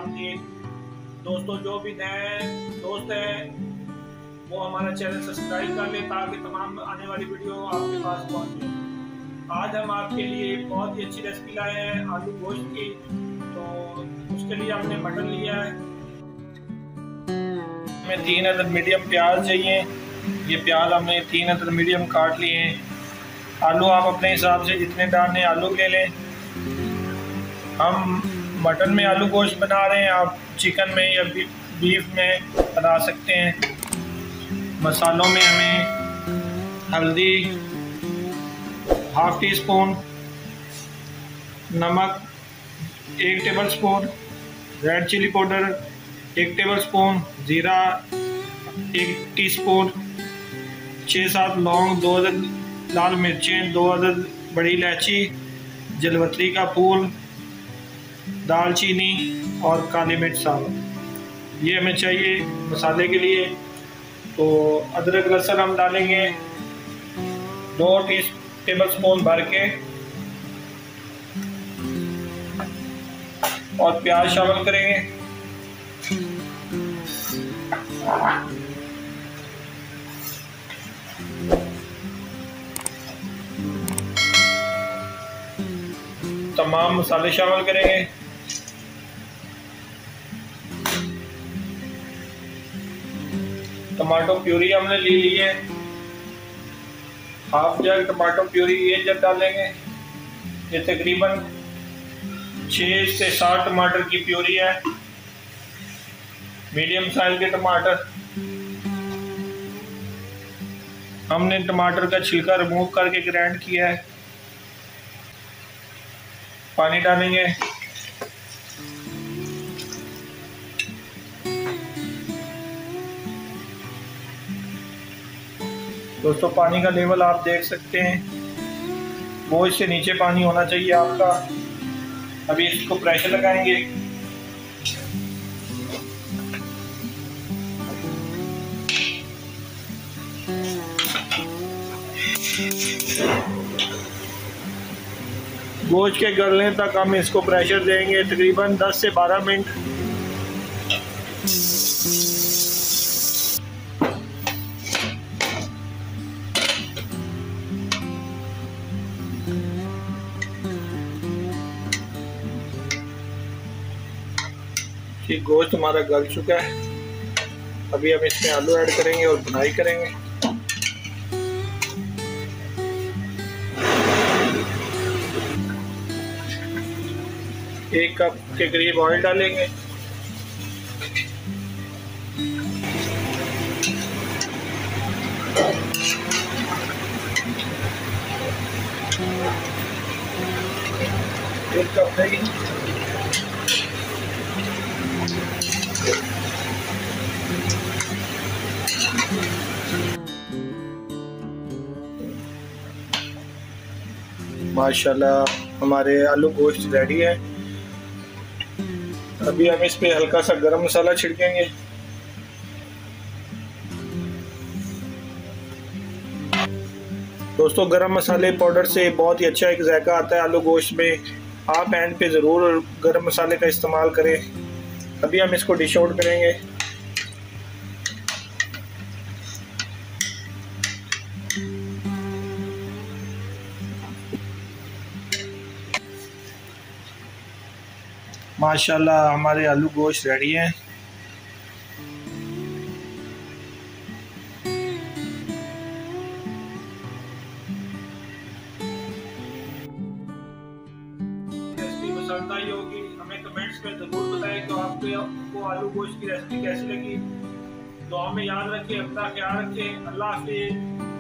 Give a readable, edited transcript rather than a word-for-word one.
आपके दोस्तों जो भी नए दोस्त हैं वो हमारा चैनल सब्सक्राइब कर ले ताकि तमाम आने वाली वीडियो आपके पास पहुंचे। आज हम आपके लिए बहुत ही अच्छी रेसिपी लाए हैं आलू गोश्त की। तो उसके लिए हमने मटन लिया है, हमें 3 अदद मीडियम प्याज चाहिए। ये प्याज हमने 3 अदद मीडियम काट लिए हैं। आलू आप अपने हिसाब से जितने डालने आलू ले लें। हम मटन में आलू गोश्त बना रहे हैं, आप चिकन में या बीफ में बना सकते हैं। मसालों में हमें हल्दी ½ टी स्पून, नमक 1 tablespoon, red chilli powder 1 tablespoon, ज़ीरा 1 टीस्पून, 6-7 लौंग, 2 अदद लाल मिर्चें, 2 अदद बड़ी इलायची, जलवतरी का फूल, दालचीनी और काली मिर्च साबुत। ये हमें चाहिए मसाले के लिए। तो अदरक लहसुन हम डालेंगे 2 टेबल स्पून भर के और प्याज शामिल करेंगे। तमाम मसाले शामिल करेंगे। टमाटो प्यूरी हमने ली है, ½ जग टमाटो प्यूरी ये जब डालेंगे। ये तकरीबन 6 से 7 टमाटर की प्यूरी है, मीडियम साइज के टमाटर। हमने टमाटर का छिलका रिमूव करके ग्राइंड किया है। पानी डालेंगे। दोस्तों पानी का लेवल आप देख सकते हैं, गोश्त से नीचे पानी होना चाहिए आपका। अभी इसको प्रेशर लगाएंगे। गोश्त के गलने तक हम इसको प्रेशर देंगे तकरीबन 10 से 12 मिनट। ये गोश्त हमारा गल चुका है। अभी हम इसमें आलू ऐड करेंगे और भुनाई करेंगे। एक कप के करीब ऑयल डालेंगे। एक कप दही, माशाल्लाह हमारे आलू गोश्त रेडी है। अभी हम इस पे हल्का सा गरम मसाला छिड़केंगे। दोस्तों गरम मसाले पाउडर से बहुत ही अच्छा एक जायका आता है आलू गोश्त में। आप एंड पे ज़रूर गरम मसाले का इस्तेमाल करें। अभी हम इसको डिश आउट करेंगे। माशाल्लाह हमारे आलू गोश्त रेडी हैं। रेसिपी पसंद आई होगी, हमें कमेंट्स में जरूर बताएं कि आपको आलू गोश्त की रेसिपी कैसी लगी। दुआ में याद रखें, अपना ख्याल रखें। अल्लाह हाफिज़।